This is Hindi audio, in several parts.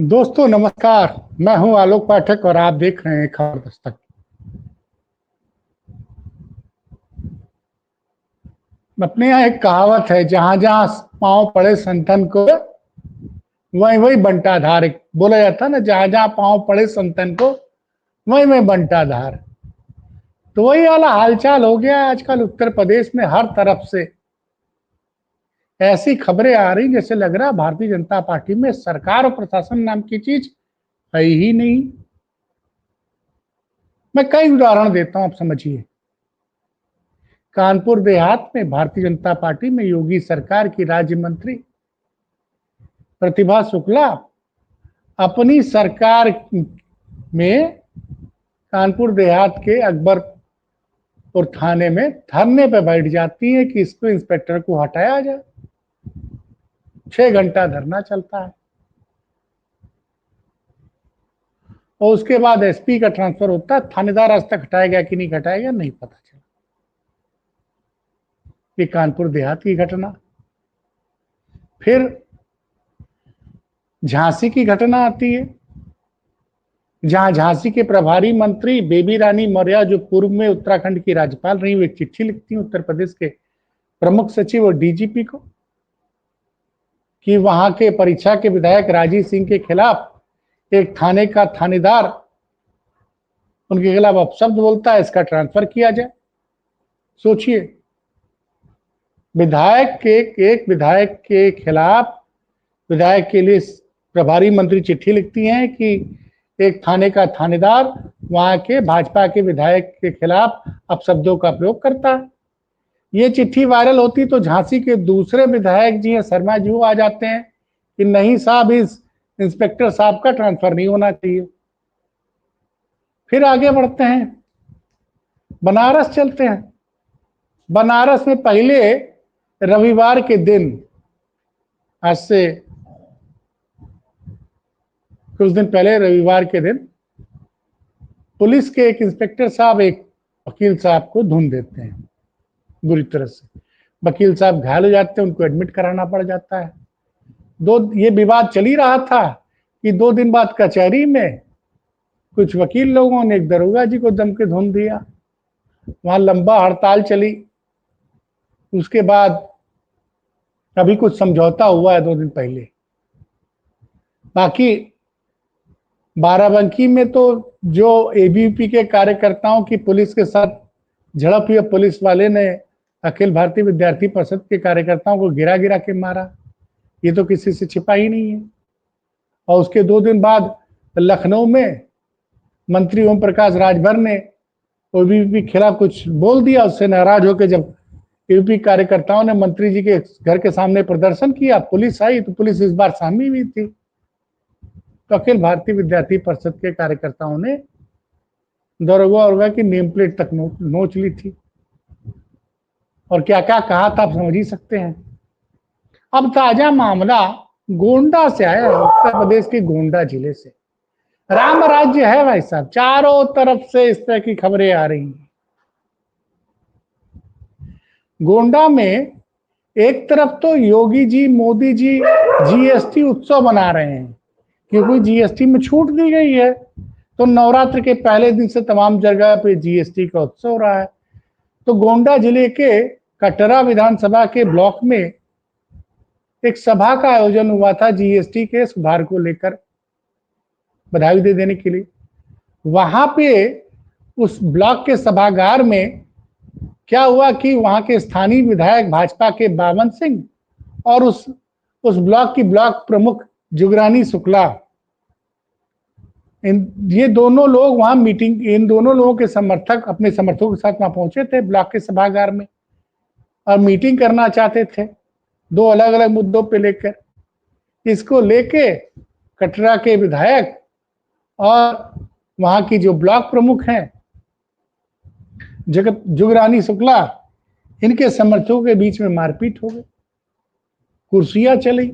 दोस्तों नमस्कार। मैं हूं आलोक पाठक और आप देख रहे हैं खबर दस्तक। अपने यहाँ एक कहावत है, जहां जहां पांव पड़े संतन को वहीं वहीं बंटा धार। एक बोला जाता है ना, जहां जहां पांव पड़े संतन को वहीं वहीं बंटा धार। तो वही वाला हालचाल हो गया है आजकल उत्तर प्रदेश में। हर तरफ से ऐसी खबरें आ रही जैसे लग रहा भारतीय जनता पार्टी में सरकार और प्रशासन नाम की चीज है ही नहीं। मैं कई उदाहरण देता हूं, आप समझिए। कानपुर देहात में भारतीय जनता पार्टी में योगी सरकार की राज्य मंत्री प्रतिभा शुक्ला अपनी सरकार में कानपुर देहात के अकबरपुर थाने में धरने पर बैठ जाती है कि इसको इंस्पेक्टर को हटाया जाए। 6 घंटा धरना चलता है और उसके बाद एसपी का ट्रांसफर होता है। थानेदार आज तक हटाया गया कि नहीं हटाया गया नहीं पता चला। ये कानपुर देहात की घटना। फिर झांसी की घटना आती है, जहां झांसी के प्रभारी मंत्री बेबी रानी मौर्य, जो पूर्व में उत्तराखंड की राज्यपाल रही, वो एक चिट्ठी लिखती हैं उत्तर प्रदेश के प्रमुख सचिव और डीजीपी को कि वहां के परीक्षा के विधायक राजीव सिंह के खिलाफ एक थाने का थानेदार उनके खिलाफ अपशब्द बोलता है, इसका ट्रांसफर किया जाए। सोचिए, विधायक के एक विधायक के खिलाफ विधायक के लिए प्रभारी मंत्री चिट्ठी लिखती हैं कि एक थाने का थानेदार वहां के भाजपा के विधायक के खिलाफ अपशब्दों का प्रयोग करता है। ये चिट्ठी वायरल होती तो झांसी के दूसरे विधायक जी हैं शर्मा जी, वो आ जाते हैं कि नहीं साहब, इस इंस्पेक्टर साहब का ट्रांसफर नहीं होना चाहिए। फिर आगे बढ़ते हैं, बनारस चलते हैं। बनारस में पहले रविवार के दिन, आज से कुछ दिन पहले रविवार के दिन, पुलिस के एक इंस्पेक्टर साहब एक वकील साहब को धुन देते हैं बुरी तरह से। वकील साहब घायल हो जाते हैं, उनको एडमिट कराना पड़ जाता है। ये विवाद चल ही रहा था कि 2 दिन बाद कचहरी में कुछ वकील लोगों ने एक दरोगा जी को दम के धुन दिया। वहां लंबा हड़ताल चली। उसके बाद अभी कुछ समझौता हुआ है 2 दिन पहले। बाकी बाराबंकी में तो जो एबीवीपी के कार्यकर्ताओं की पुलिस के साथ झड़प हुई, पुलिस वाले ने अखिल भारतीय विद्यार्थी परिषद के कार्यकर्ताओं को गिरा गिरा के मारा, ये तो किसी से छिपा ही नहीं है। और उसके 2 दिन बाद लखनऊ में मंत्री ओम प्रकाश राजभर ने एबीवीपी के खिलाफ कुछ बोल दिया। उससे नाराज होकर जब एबीवीपी कार्यकर्ताओं ने मंत्री जी के घर के सामने प्रदर्शन किया, पुलिस आई तो पुलिस इस बार शामिल हुई थी। तो अखिल भारतीय विद्यार्थी परिषद के कार्यकर्ताओं ने दरोगा की नेम प्लेट तक नोच ली थी और क्या क्या कहा था आप समझ ही सकते हैं। अब ताजा मामला गोंडा से आया है, उत्तर प्रदेश के गोंडा जिले से। राम राज्य है भाई साहब, चारों तरफ से इस तरह की खबरें आ रही हैं। गोंडा में एक तरफ तो योगी जी मोदी जी जीएसटी उत्सव मना रहे हैं क्योंकि जीएसटी में छूट दी गई है। तो नवरात्र के पहले दिन से तमाम जगह पे जीएसटी का उत्सव हो रहा है। तो गोंडा जिले के कटरा विधानसभा के ब्लॉक में एक सभा का आयोजन हुआ था जीएसटी के सुधार को लेकर बधाई दे देने के लिए। वहां पे उस ब्लॉक के सभागार में क्या हुआ कि वहां के स्थानीय विधायक भाजपा के बावन सिंह और उस ब्लॉक की ब्लॉक प्रमुख जुगरानी शुक्ला, ये दोनों लोग वहां मीटिंग, इन दोनों लोगों के समर्थक अपने समर्थकों के साथ वहां पहुंचे थे ब्लॉक के सभागार में और मीटिंग करना चाहते थे 2 अलग अलग मुद्दों पे लेकर। इसको लेके कटरा के विधायक और वहां की जो ब्लॉक प्रमुख हैं जुगरानी शुक्ला, इनके समर्थकों के बीच में मारपीट हो गई, कुर्सियां चली,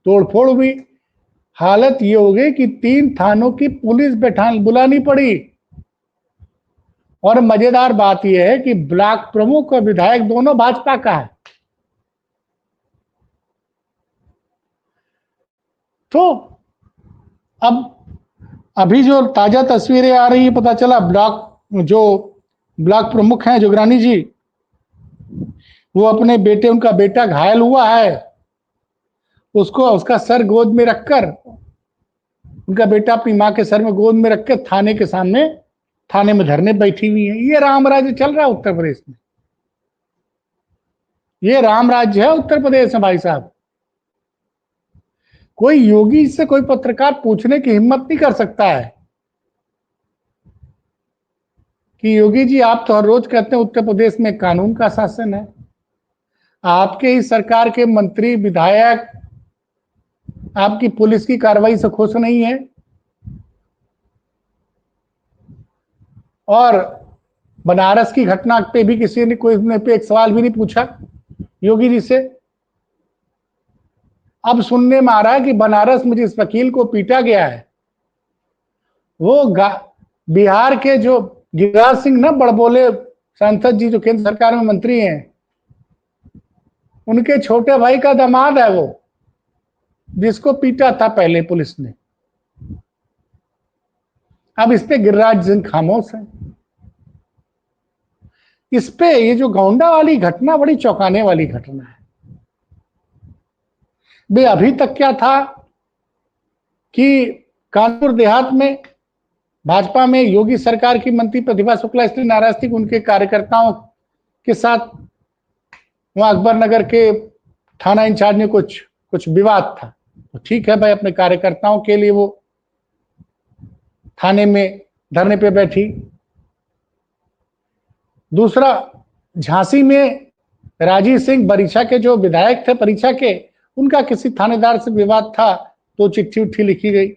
तोड़फोड़ हुई। हालत ये हो गई कि 3 थानों की पुलिस बुलानी पड़ी। और मजेदार बात यह है कि ब्लॉक प्रमुख और विधायक दोनों भाजपा का है। तो अब अभी जो ताजा तस्वीरें आ रही है, पता चला ब्लॉक प्रमुख हैं जोगरानी जी, वो अपने बेटे, उनका बेटा घायल हुआ है, उसको उसका सर गोद में रखकर, उनका बेटा अपनी माँ के सर में गोद में रखकर थाने के सामने, थाने में धरने बैठी हुई है। ये राम राज्य चल रहा है उत्तर प्रदेश में, ये राम राज्य है उत्तर प्रदेश में भाई साहब। कोई योगी से कोई पत्रकार पूछने की हिम्मत नहीं कर सकता है कि योगी जी आप तो हर रोज कहते हैं उत्तर प्रदेश में कानून का शासन है, आपके ही सरकार के मंत्री विधायक आपकी पुलिस की कार्रवाई से खुश नहीं है, और बनारस की घटना पे भी किसी ने कोई ने पे एक सवाल भी नहीं पूछा योगी जी से। अब सुनने में आ रहा है कि बनारस में जिस वकील को पीटा गया है, वो बिहार के जो गिरिराज सिंह ना बड़बोले सांसद जी, जो केंद्र सरकार में मंत्री हैं, उनके छोटे भाई का दामाद है वो, जिसको पीटा था पहले पुलिस ने। अब इस पे गिरिराज सिंह खामोश है। इस पे ये जो गोंडा वाली घटना बड़ी चौंकाने वाली घटना है। बे अभी तक क्या था कि कानपुर देहात में भाजपा में योगी सरकार की मंत्री प्रतिभा शुक्ला इसलिए नाराज थी कि उनके कार्यकर्ताओं के साथ वहां अकबर नगर के थाना इंचार्ज में कुछ विवाद था। तो ठीक है भाई, अपने कार्यकर्ताओं के लिए वो थाने में धरने पे बैठी। दूसरा, झांसी में राजीव सिंह बरीछा के जो विधायक थे परीक्षा के, उनका किसी थानेदार से विवाद था, तो चिट्ठी उट्ठी लिखी गई।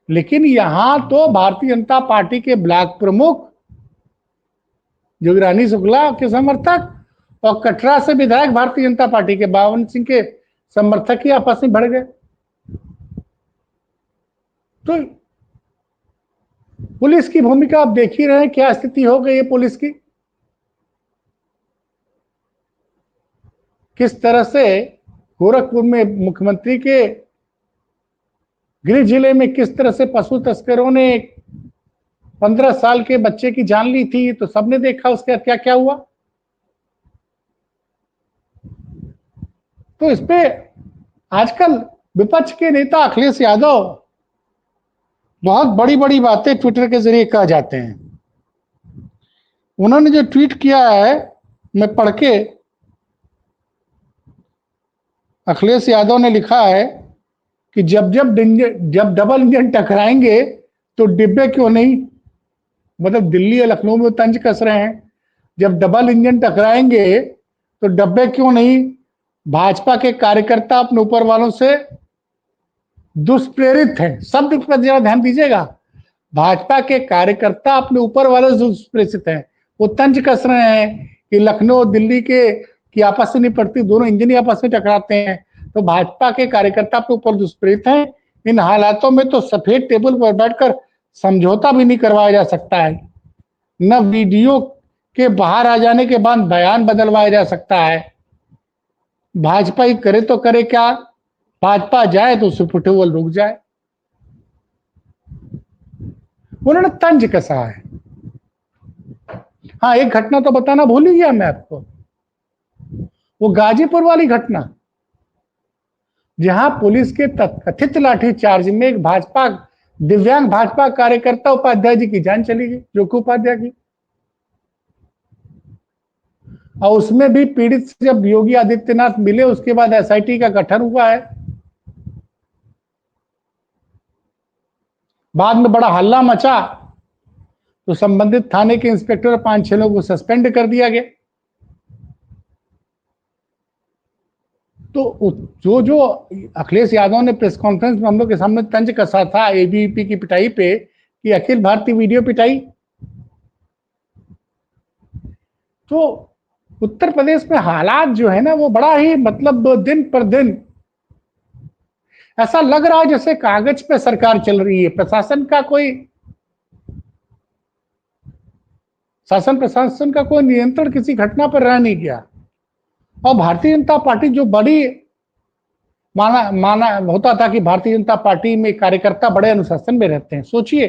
लेकिन यहां तो भारतीय जनता पार्टी के ब्लॉक प्रमुख जोगरानी शुक्ला के समर्थक और कटरा से विधायक भारतीय जनता पार्टी के बावन सिंह के समर्थक ही आपस में बढ़ गए। तो पुलिस की भूमिका आप देख ही रहे हैं, क्या स्थिति हो गई है पुलिस की, किस तरह से गोरखपुर में मुख्यमंत्री के गृह जिले में किस तरह से पशु तस्करों ने 15 साल के बच्चे की जान ली थी, तो सबने देखा उसके क्या क्या हुआ। तो इस पे आजकल विपक्ष के नेता अखिलेश यादव बहुत बड़ी बड़ी बातें ट्विटर के जरिए कह जाते हैं। उन्होंने जो ट्वीट किया है, मैं पढ़ के, अखिलेश यादव ने लिखा है कि जब डबल इंजन टकराएंगे तो डिब्बे क्यों नहीं, मतलब दिल्ली या लखनऊ में तंज कस रहे हैं, जब डबल इंजन टकराएंगे तो डब्बे क्यों नहीं। भाजपा के कार्यकर्ता अपने ऊपर वालों से दुष्प्रेरित हैं। शब्द पर जरा ध्यान दीजिएगा, भाजपा के कार्यकर्ता अपने ऊपर वालों से दुष्प्रेरित हैं। वो तंज कस रहे हैं कि लखनऊ और दिल्ली के की आपस में नहीं पड़ती, दोनों इंजन ही आपस में टकराते हैं। तो भाजपा के कार्यकर्ता अपने ऊपर दुष्प्रेरित हैं। इन हालातों में तो सफेद टेबल पर बैठकर समझौता भी नहीं करवाया जा सकता है, न वीडियो के बाहर आ जाने के बाद बयान बदलवाया जा सकता है। भाजपा ही करे तो करे क्या, भाजपा जाए तो उससे फुटबॉल रुक जाए। उन्होंने तंज कसा है। हाँ, एक घटना तो बताना भूल ही गया मैं आपको, वो गाजीपुर वाली घटना, जहां पुलिस के कथित लाठीचार्ज में एक दिव्यांग भाजपा कार्यकर्ता उपाध्याय जी की जान चली गई, जोकू उपाध्याय की। और उसमें भी पीड़ित से जब योगी आदित्यनाथ मिले, उसके बाद एसआईटी का गठन हुआ है। बाद में बड़ा हल्ला मचा, तो संबंधित थाने के इंस्पेक्टर 5-6 लोगों को सस्पेंड कर दिया गया। तो जो अखिलेश यादव ने प्रेस कॉन्फ्रेंस में हम लोग के सामने तंज कसा था एबीवीपी की पिटाई पे, कि अखिल भारतीय वीडियो पिटाई, तो उत्तर प्रदेश में हालात जो है ना, वो बड़ा ही मतलब दिन पर दिन ऐसा लग रहा है जैसे कागज पे सरकार चल रही है। प्रशासन का कोई नियंत्रण किसी घटना पर रह नहीं गया। और भारतीय जनता पार्टी जो बड़ी माना माना होता था कि भारतीय जनता पार्टी में कार्यकर्ता बड़े अनुशासन में रहते हैं। सोचिए,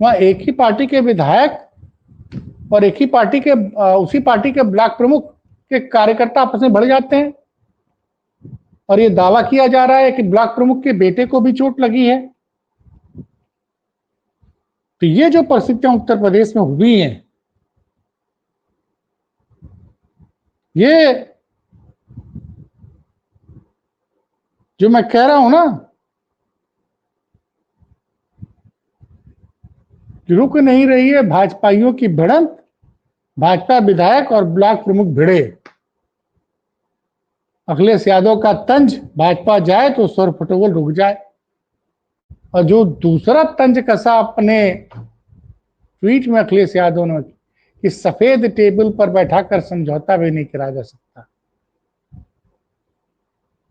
वहां एक ही पार्टी के विधायक और एक ही पार्टी के उसी पार्टी के ब्लॉक प्रमुख के कार्यकर्ता आपस में बढ़ जाते हैं, और ये दावा किया जा रहा है कि ब्लॉक प्रमुख के बेटे को भी चोट लगी है। तो ये जो परिस्थितियां उत्तर प्रदेश में हुई हैं, ये जो मैं कह रहा हूं ना, रुक नहीं रही है भाजपाइयों की भिड़ंत। भाजपा विधायक और ब्लॉक प्रमुख भिड़े। अखिलेश यादव का तंज, भाजपा जाए तो स्वर फुटबॉल रुक जाए। और जो दूसरा तंज कसा अपने ट्वीट में अखिलेश यादव ने कि सफेद टेबल पर बैठाकर समझौता भी नहीं करा जा सकता।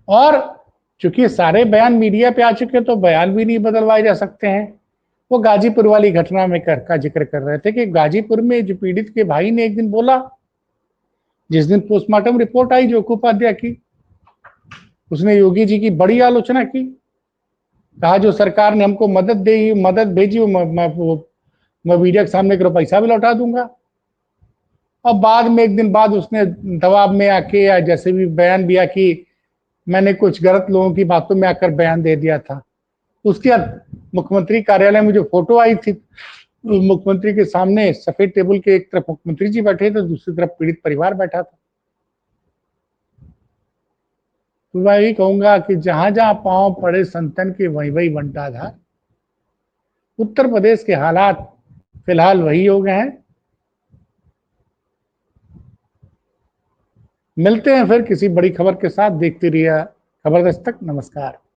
और चूंकि सारे बयान मीडिया पे आ चुके तो बयान भी नहीं बदलवाए जा सकते हैं। वो गाजीपुर वाली घटना में का जिक्र कर रहे थे कि गाजीपुर में जो पीड़ित के भाई ने एक दिन बोला, जिस दिन पोस्टमार्टम रिपोर्ट आई जो उपाध्याय की, उसने योगी जी की बड़ी आलोचना की। कहा जो सरकार ने हमको मदद भेजी मैं मीडिया के सामने करो पैसा भी लौटा दूंगा। और बाद में एक दिन बाद उसने दबाव में आके या जैसे भी बयान दिया कि मैंने कुछ गलत लोगों की बातों में आकर बयान दे दिया था। उसके बाद मुख्यमंत्री कार्यालय में जो फोटो आई थी, मुख्यमंत्री के सामने सफेद टेबल के एक तरफ मुख्यमंत्री जी बैठे थे, दूसरी तरफ पीड़ित परिवार बैठा था। तो मैं यही कहूंगा कि जहां जहां पांव पड़े संतन के वही वही बंटाधार। उत्तर प्रदेश के हालात फिलहाल वही हो गए हैं। मिलते हैं फिर किसी बड़ी खबर के साथ। देखते रहिए खबर दस्तक। नमस्कार।